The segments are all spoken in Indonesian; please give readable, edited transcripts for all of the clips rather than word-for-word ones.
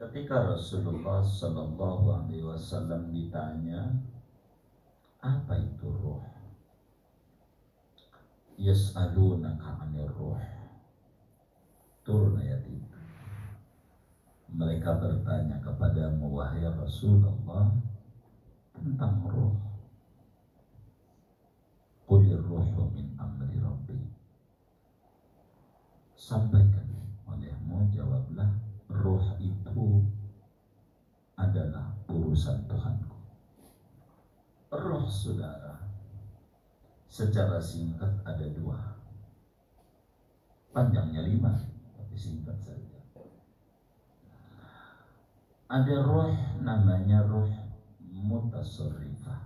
Ketika Rasulullah Sallallahu Alaihi Wasallam ditanya apa itu ruh, yas'alunaka 'anir ruh, turun ayat itu. Mereka bertanya kepadamu wahai Rasulullah tentang ruh. Qulir ruhu min amri rabbi, sampaikan olehmu, jawablah, ruh itu adalah urusan Tuhanku. Ruh, saudara, secara singkat ada dua, panjangnya 5, tapi singkat saja. Ada ruh namanya ruh mutasarrifah.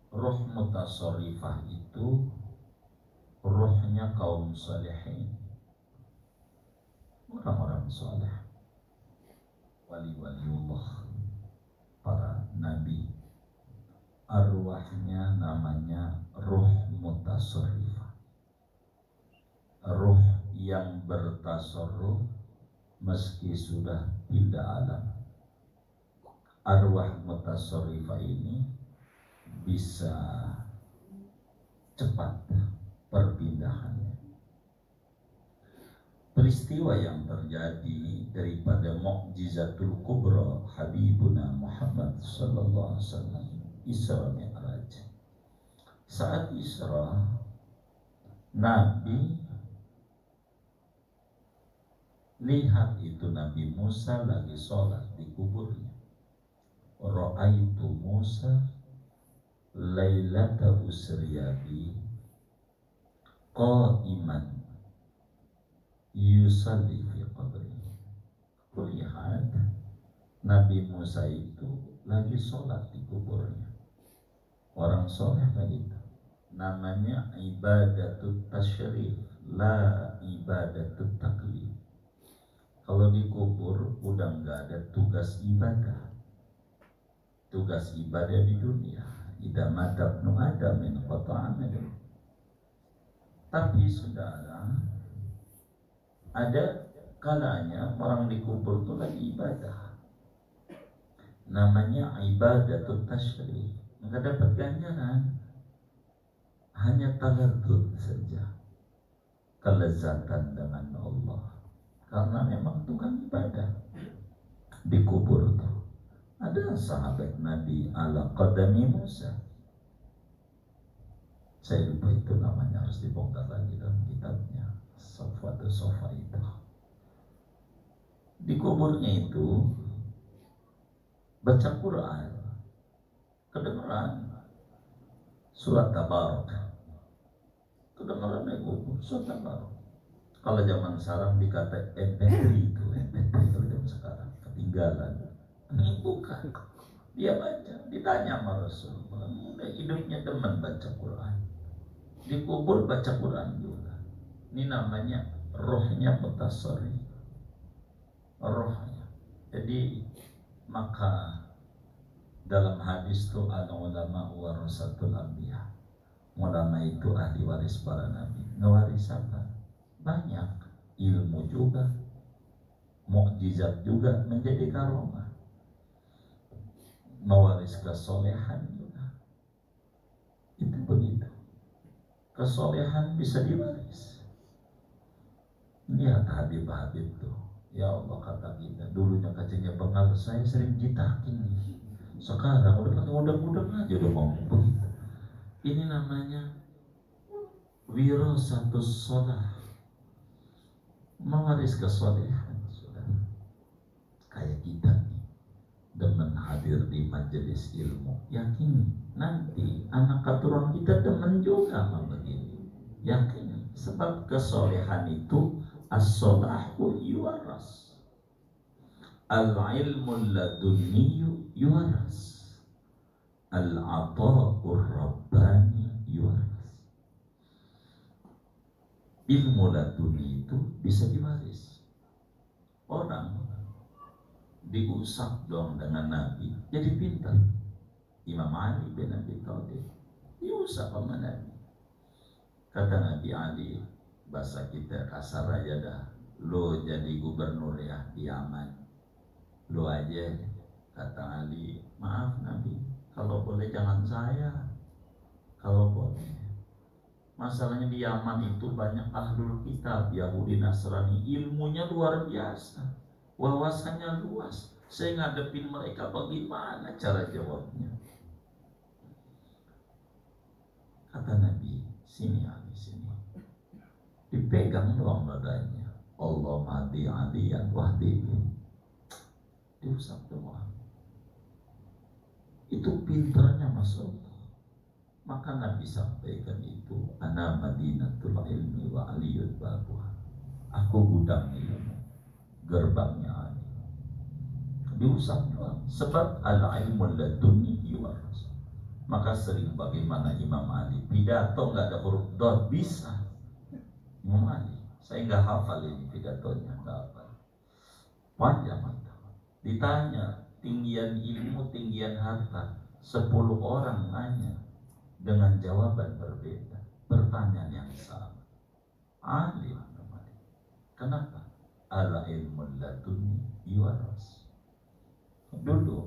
Ruh mutasarrifah itu ruhnya kaum salihin, orang-orang saleh, wali-waliullah, para nabi. Arwahnya namanya ruh mutasarrifah, ruh yang bertasarruf meski sudah pindah alam. Arwah mutasarrifah ini bisa cepat perpindahannya. Peristiwa yang terjadi daripada mukjizatul kubra Habibuna Muhammad sallallahu alaihi wasallam, Isra Mi'raj. Saat Isra, Nabi lihat itu Nabi Musa lagi sholat di kuburnya. Ra'aitu Musa lailata usriyabi qa'iman yusalli fi qabri. Kulihat Nabi Musa itu lagi sholat di kuburnya. Orang soleh begitu. Namanya ibadatut tasyrif, la ibadatut taklif. Kalau di kubur udah nggak ada tugas ibadah. Tugas ibadah di dunia, idza mata ibnu adam min qata'a amal. Tapi saudara, ada kalanya orang di kubur itu lagi ibadah. Namanya ibadatut tasyrif. Nggak dapat ganjaran, hanya taladzuz saja, kelezatan dengan Allah, karena memang tukang ibadah. Di kubur itu ada sahabat Nabi ala qadami Musa, saya lupa itu namanya, harus dibongkar lagi dalam kitabnya Safwatu Sofa itu. Di kuburnya itu baca Quran, kedengeran surat Tabarak, kedengeran di kubur surat Tabarak. Kalau zaman sekarang dikata MP3 itu, MP3 kalau zaman sekarang ketinggalan. Ini bukan, dia baca, ditanya sama Rasulullah, hidupnya demen baca Quran, di kubur baca Quran juga. Ini namanya rohnya mutasarrif, rohnya. Jadi maka dalam hadis itu al-ulama warasatul anbiya, ulama itu ahli waris para nabi. Ngewaris apa? Banyak ilmu juga, mukjizat juga, menjadi karomah, mewaris kesolehan juga. Itu begitu, kesolehan bisa diwaris. Lihat Habib-Habib tuh, ya Allah, kata kita dulunya kacanya bengal, saya sering jitakin nih. Sekarang udah pakai udang-udang aja udah ngomong begitu. Ini namanya wirasatus shalah, mewaris kesolehan. Sudah kayak kita nih, demen hadir di majelis ilmu, yakin nanti anak keturunan kita demen juga sama begini. Yakin, sebab kesolehan itu as-salahu yuwaras, al-ilmu ladunniyu yuwaras, al-ata'ur rabbani yuwaras. Ilmu laduni itu bisa diwaris. Orang diusap dong dengan Nabi, jadi pintar. Imam Ali bin Abi Thalib diusap sama Nabi. Kata Nabi Ali, bahasa kita kasar aja dah, Lo jadi gubernur ya di Yaman, lo aja, kata Ali, maaf Nabi, kalau boleh jangan saya, kalau boleh. Masalahnya di Yaman itu banyak ahlul kitab, Yahudi Nasrani, ilmunya luar biasa, wawasannya luas. Saya ngadepin mereka bagaimana cara jawabnya? Kata Nabi, sini Ali, sini. Dipegang doang badannya. Allah mati aliyan wahdihi. Diusap doang. Itu pinternya Mas Allah. Maka Nabi sampaikan itu, ana madinatul ilmi wa aliyul babuha. Aku gudang ilmu, gerbangnya Ali. Diusap doang. Sebab al-ilmu laduni yuwaras. Maka sering bagaimana Imam Ali pidato nggak ada huruf dot bisa. Imam Ali, saya nggak hafal ini pidatonya, nggak hafal. Panjang itu. Ditanya tinggian ilmu, tinggian harta, 10 orang nanya dengan jawaban berbeda, pertanyaan yang sama. Alim. Kenapa? Ala ilmu laduni yuwaras. Dulu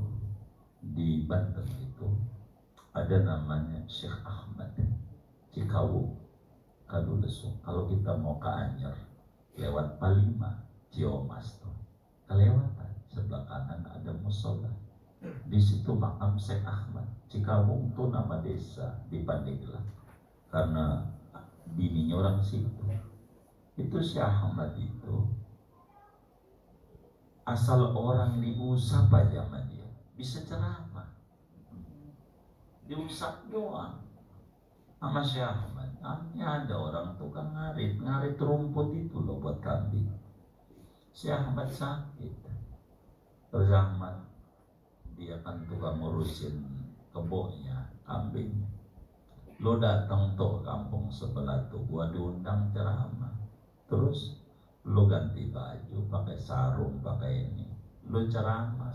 di Banten itu ada namanya Syekh Ahmad Cikawu Kadulesu. Kalau kita mau ke Anyer lewat Palima Ciomas tuh kelewatan, sebelah kanan ada musola. Di situ makam Syekh Ahmad Cikawu itu nama desa di Pandeglang karena bininya orang situ. Itu Syekh Ahmad itu asal orang diusap aja sama dia bisa ceramah, diusap doang sama Syekh Ahmad. Ada orang tukang ngarit rumput itu loh buat kambing. Syekh Ahmad sakit, terus Ahmad dia kan tukang ngurusin kebunnya, kambing. Lo datang tuh kampung sebelah tuh, gua diundang ceramah, terus lo ganti baju, pakai sarung, pakai ini, lo ceramah.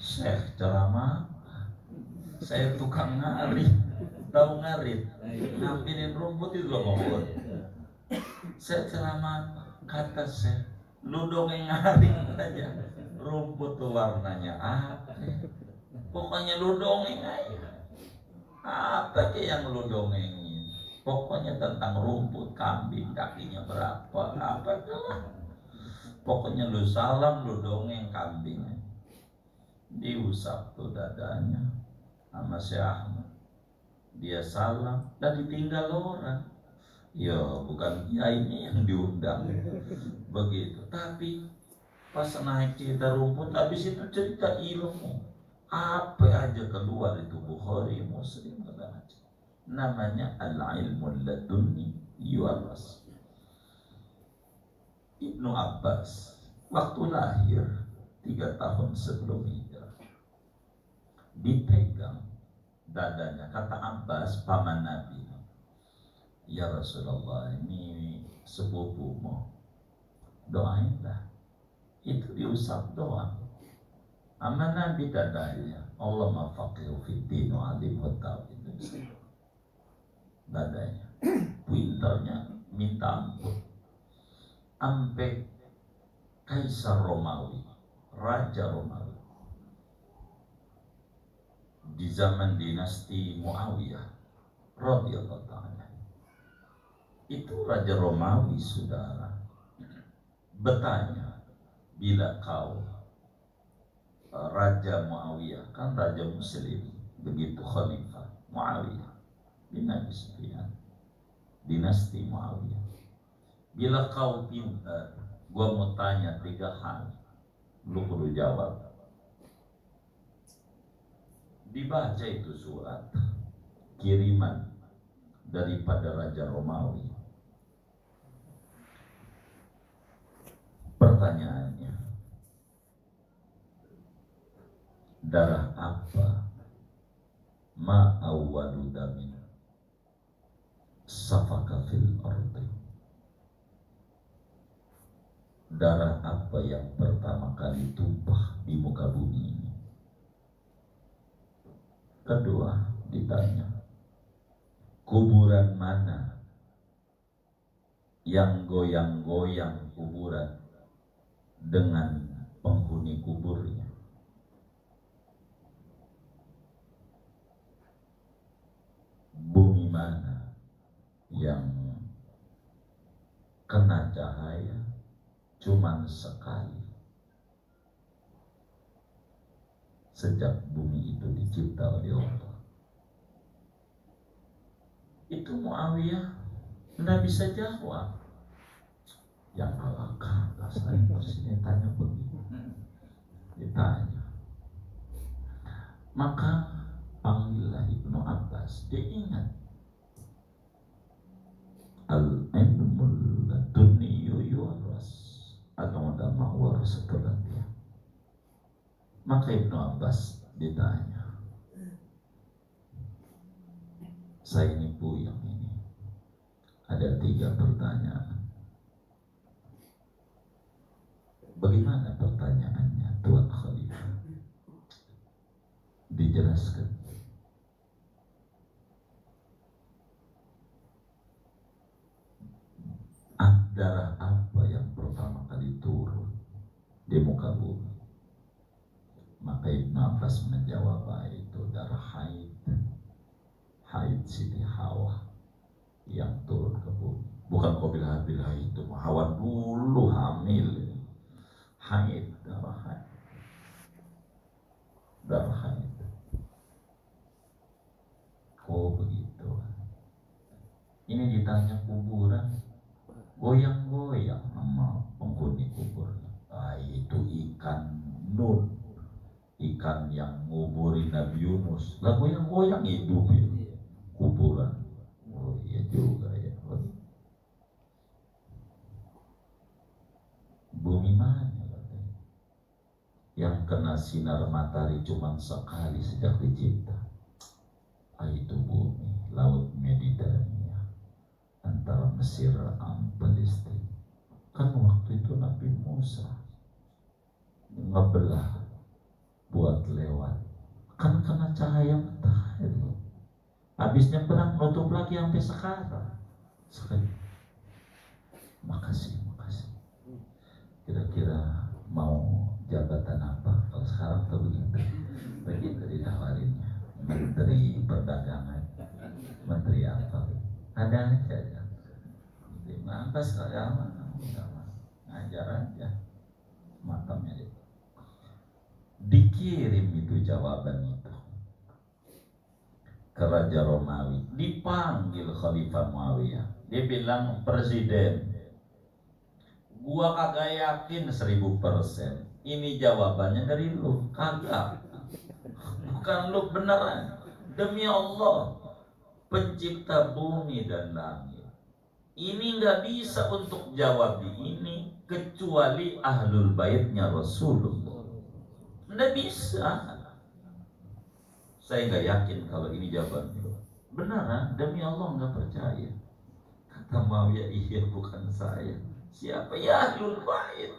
Syekh ceramah, saya tukang ngarit, tahu ngarit, ngambilin rumput itu loh ngomong. Saya ceramah, kata Syekh, lu dongeng ngarit aja, rumput tuh warnanya apa? Pokoknya lu dongeng aja. Apa sih yang lu dongengin? Pokoknya tentang rumput, kambing, kakinya berapa, apa tuh? Pokoknya lu salam, lu dongeng kambing. Diusap tuh dadanya sama Syekh Ahmad. Dia salam dan ditinggal orang. Ya bukan kiainya yang diundang begitu. Tapi pas naik cerita rumput, habis itu cerita ilmu. Apa aja keluar itu Bukhari, Muslim, kata aja. Namanya al-ilmu laduni yuwaras. Ibnu Abbas waktu lahir 3 tahun sebelum hijrah dipegang dadanya, kata Abbas paman Nabi, ya Rasulullah, ini sepupumu, doainlah. Itu diusap doang sama Nabi dadanya. Allah mafaqihu fiddin wa alimhu tawhid. Dadanya pinternya minta ampun. Sampai Kaisar Romawi, Raja Romawi di zaman dinasti Muawiyah radhiyallahu ta'ala, itu Raja Romawi saudara bertanya, bila kau Raja Muawiyah, kan Raja Muslim, begitu Khalifah Muawiyah bin Abi Sufyan, dinasti Muawiyah, bila kau pintar, gua mau tanya 3 hal, lu perlu jawab. Dibaca itu surat kiriman daripada Raja Romawi. Pertanyaannya, darah apa ma awwalu damin safaka fil ardi? Darah apa yang pertama kali tumpah di muka bumi ini? Kedua ditanya, kuburan mana yang goyang-goyang kuburan dengan penghuni kuburnya. Bumi mana yang kena cahaya cuman sekali sejak bumi itu dicipta oleh Allah? Itu Muawiyah nggak bisa jawab. Yang alakah saya presiden tanya begitu, ditanya. Maka panggillah Ibnu Abbas. Dia ingat al-ilmul ladunniyu yuras, al-ulama warasatul anbiya. Maka Ibnu Abbas ditanya, saya ini puyeng ini, ada 3 pertanyaan. Bagaimana pertanyaannya Tuan Khalifah? Dijelaskan. Darah apa yang pertama kali turun di muka bumi? Maka Ibnu Abbas menjawab, itu darah haid Siti Hawa yang turun ke bumi. Bukan Qabilah itu, Hawa dulu hamil. Haid, darah haid. Oh begitu. Ini ditanya kuburan, goyang-goyang sama penghuni kuburnya. Itu ikan Nun, ikan yang nguburin Nabi Yunus. Lah goyang-goyang hidup ya kuburan. Oh iya juga ya. Bumi mana katanya yang kena sinar matahari cuma sekali sejak dicipta? Itu bumi laut Mediterania antara Mesir dan Palestina. Kan waktu itu Nabi Musa ngebelah buat lewat, kan kena cahaya matahari. Habisnya perang nutup lagi sampai sekarang. Makasih. Kira-kira mau jabatan apa? Kalau sekarang tuh begitu ditawarinnya. Menteri Perdagangan, Menteri apa? Ada aja ya. Maka sekarang ngajar aja makamnya itu. Dikirim itu jawaban itu ke Raja Romawi, dipanggil Khalifah Muawiyah. Dia bilang, presiden, gua kagak yakin 1000% ini jawabannya dari lu. Kagak, bukan lu beneran. Demi Allah, pencipta bumi dan langit, ini nggak bisa untuk jawab ini kecuali ahlul baitnya Rasulullah. Nggak bisa. Saya nggak yakin kalau ini jawabannya. Beneran, demi Allah nggak percaya. Kata Muawiyah, iya bukan saya. Siapa? Ya ahlul bait.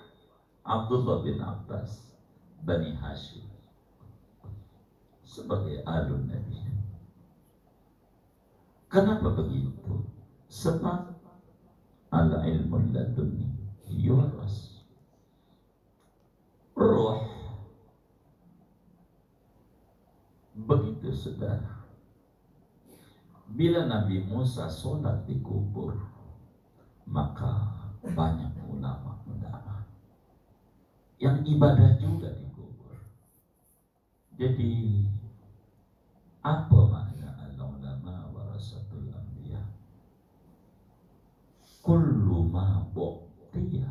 Abdullah bin Abbas, Bani Hashim, sebagai alun Nabi. Kenapa begitu? Sebab al-ilmul ladunni yuras. Ruh begitu saudara. Bila Nabi Musa sholat di kubur, maka banyak ulama yang ibadah juga di kubur. Jadi apa makna al-ulama warasatul anbiya? Kullu ma bu'tiya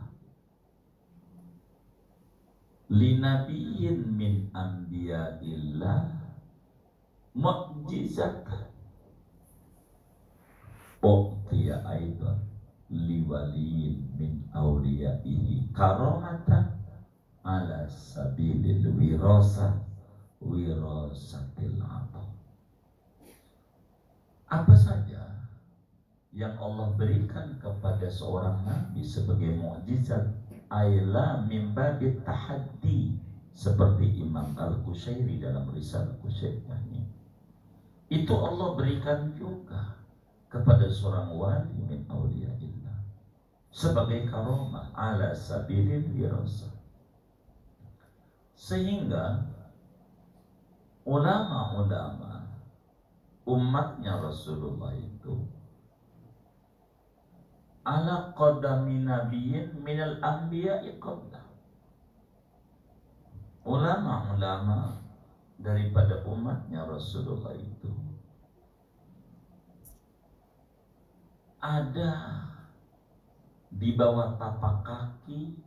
linabiyyin min anbiya'illah mu'jizat bu'tiya aidan liwaliyin min awliya'ihi karamatan ala sabilil wirasatil atam. Apa saja yang Allah berikan kepada seorang nabi sebagai mukjizat, aila min babit tahaddi, seperti Imam Al-Qushairi dalam Risalah Qushairiyahnya, itu Allah berikan juga kepada seorang wali min awliyaillah. sebagai karomah ala sabilil wirasah. Sehingga ulama-ulama umatnya Rasulullah itu ala qadami nabiyyin minal anbiya'i qabla. Ulama-ulama daripada umatnya Rasulullah itu ada di bawah tapak kaki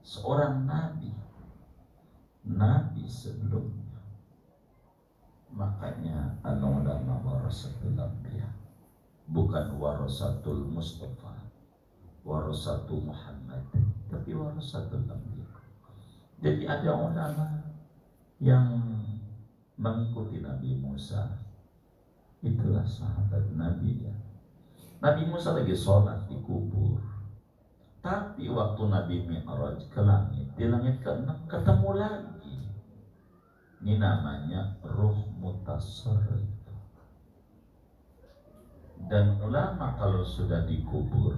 seorang nabi sebelumnya. Makanya al-ulama warasatul anbiya, bukan warasatul Mustafa, warasatul Muhammad, tapi warasatul anbiya. Jadi ada ulama yang mengikuti Nabi Musa, itulah sahabat Nabi ya. Nabi Musa lagi sholat di kubur, tapi waktu Nabi Mi'raj ke langit, di langit ke-6 ketemu lagi. Ini namanya ruh mutasarrif. Dan ulama kalau sudah dikubur,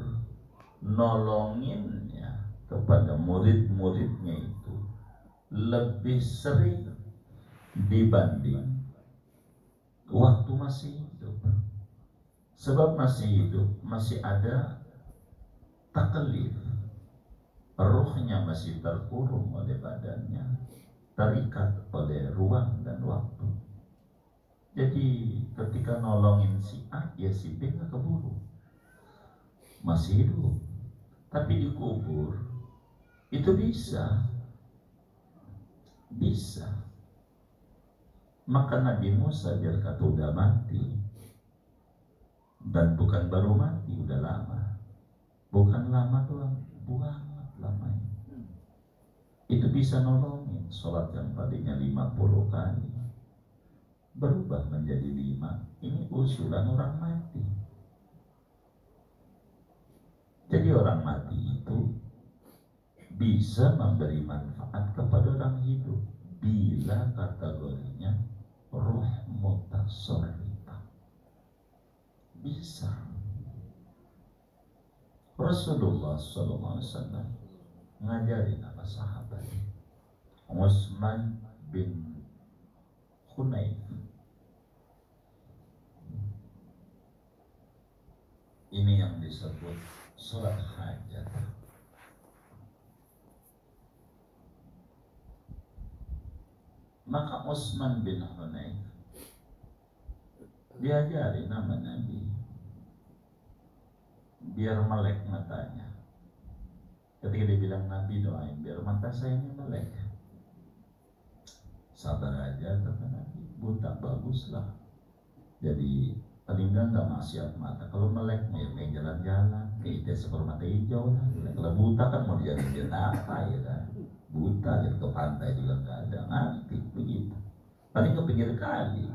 nolonginnya kepada murid-muridnya itu lebih sering dibanding waktu masih hidup. Sebab masih hidup, masih ada taklif, ruhnya masih terkurung oleh badannya, terikat oleh ruang dan waktu. Jadi ketika nolongin si A, ya si B gak keburu, masih hidup. Tapi dikubur itu bisa. Maka Nabi Musa biar kata udah mati, dan bukan baru mati, udah lama, bukan lama doang, banget lamanya. Itu bisa nolongin sholat yang tadinya 50 kali berubah menjadi 5. Ini usulan orang mati. Jadi orang mati itu bisa memberi manfaat kepada orang hidup bila kategorinya ruh mutasarrifah. Bisa. Rasulullah SAW ngajarin apa sahabat Utsman bin Hunayf. Ini yang disebut sholat hajat. Maka Utsman bin Hunayf diajari nama Nabi biar melek matanya. Ketika dia bilang Nabi doain biar mata saya ini melek. Sabar aja kata Nabi, buta baguslah. Jadi paling nggak maksiat mata. Kalau melek ya kayak jalan-jalan, kayak seperti mata hijau lah. Kalau buta kan mau dijadiin apa ya kan? Buta jadi ke pantai juga nggak ada, ngerti begitu. Paling ke pinggir kali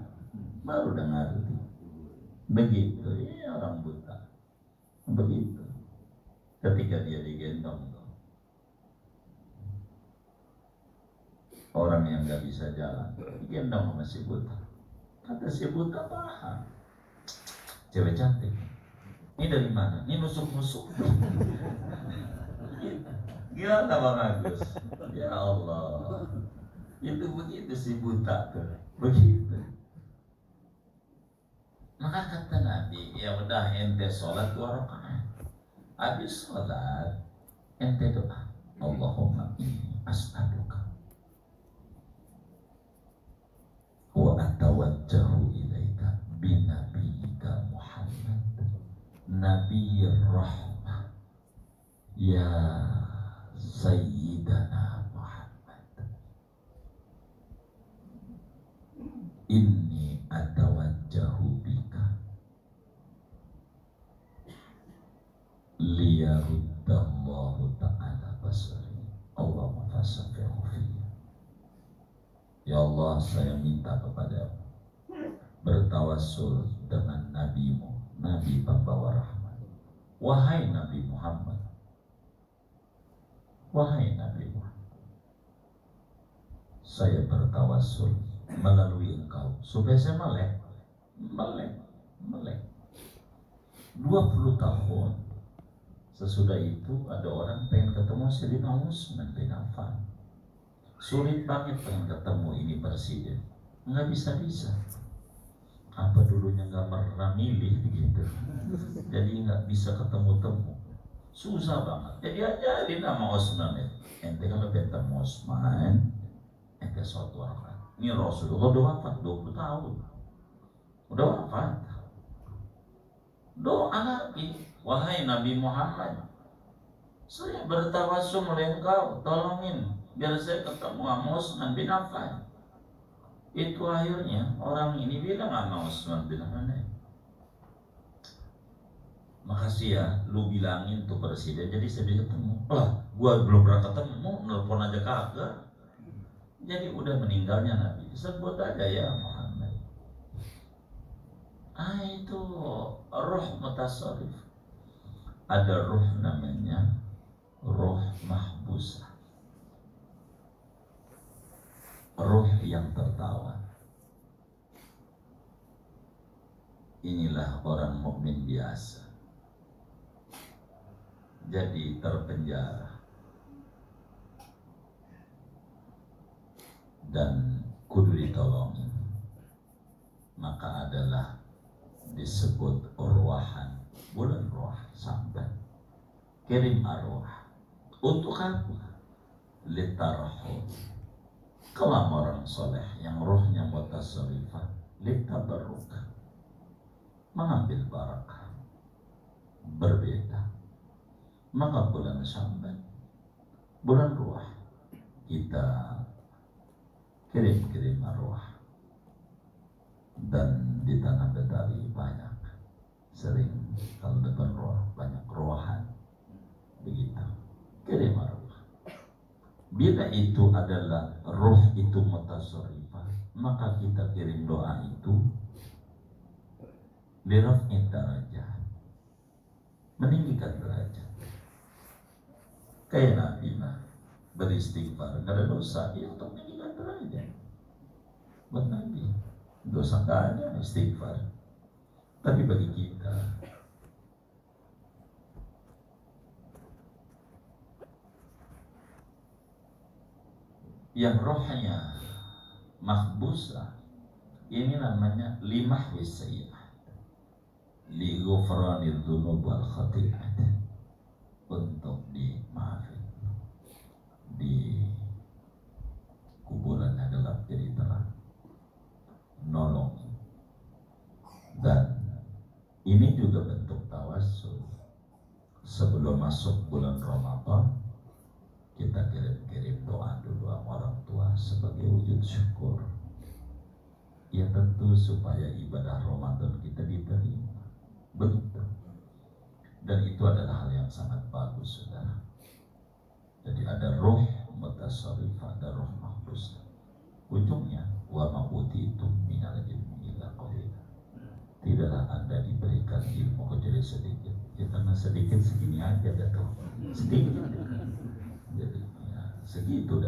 baru udah ngerti. Begitu, ya orang buta. Begitu. Ketika dia digendong orang yang nggak bisa jalan, digendong sama si buta. Kata si buta, paham, cewek cantik. Ini dari mana? Ini nusuk-nusuk. Gimana Bang Agus? Ya Allah, itu begitu si buta tuh, begitu. Maka kata Nabi, ya udah ente sholat 2 rakaat. Habis sholat, ente doa, Allahumma inni as'aluka wa atawajjahu ilaika binabiyyika Muhammad nabiyyir rahmah ya sayyidana Muhammad, inni atawajjahu bika liyaruddallahu ta'ala basari Allahumma fasafihu fiyya. Ya Allah, saya minta kepadamu bertawassul dengan nabimu, Nabi pembawa rahmat. Wahai Nabi Muhammad, wahai Nabi Muhammad, saya bertawassul melalui engkau supaya saya melek 20 tahun Sesudah itu ada orang pengen ketemu Sayyidina Utsman bin Affan. Sulit banget pengen ketemu ini presiden, nggak bisa. Apa dulunya nggak pernah milih gitu, jadi nggak bisa ketemu-temu, susah banget. Jadi ajarin sama Utsman itu, ente kalau ketemu Utsman, ente suatu orang. Ini Rasulullah udah wafat 20 tahun, udah wafat. Doa lagi, wahai Nabi Muhammad, saya bertawassul oleh engkau, tolongin biar saya ketemu sama Utsman bin Affan. Itu akhirnya orang ini bilang sama Utsman bin Affan, makasih ya, lu bilangin tuh presiden, jadi saya bisa ketemu. Lah, gua belum pernah ketemu, nelpon aja kagak. Jadi udah meninggalnya Nabi, sebut aja ya Muhammad. Itu roh mutasarrif. Ada roh namanya roh mahbusah, roh yang tertawan. Inilah orang mukmin biasa, jadi terpenjara dan kudu ditolongin, maka adalah disebut urwahan, bulan roh sampai kirim arwah. Untuk apa? Litarhum. Kalam orang soleh yang rohnya mutasarrifah, litabarruk, mengambil barakah. Berbeda. Maka bulan Sya'ban, bulan ruah, kita kirim arwah. Dan di tanah Betawi banyak, sering kalau depan ruah banyak ruahan, begitu, kirim arwah. Bila itu adalah roh itu mutasarrifah, maka kita kirim doa itu liraf'i darajat, meninggikan derajat. Kayak Nabi mah beristighfar, gak ada dosa, ya untuk meninggikan derajat. Buat Nabi dosa gak ada, istighfar. Tapi bagi kita, yang rohnya mahbusah, ini namanya limahwi sayyi'ah, li ghufranil dzunub wal khati'at, untuk dimaafin, di kuburannya gelap jadi terang, nolong. Dan ini juga bentuk tawassul. Sebelum masuk bulan Ramadan, kita kirim doa dulu sama orang tua sebagai wujud syukur. Ya tentu supaya ibadah Ramadan kita diterima. Begitu. Dan itu adalah hal yang sangat bagus, saudara. Jadi ada roh mutasarrifah, ada roh mahbusah. Ujungnya wa ma'utitu minal ilmi illa qalila. Tidaklah Anda diberikan ilmu kecuali sedikit. Ya karena sedikit segini aja dah tuh. Sedikit. Jadi ya, segitu dah.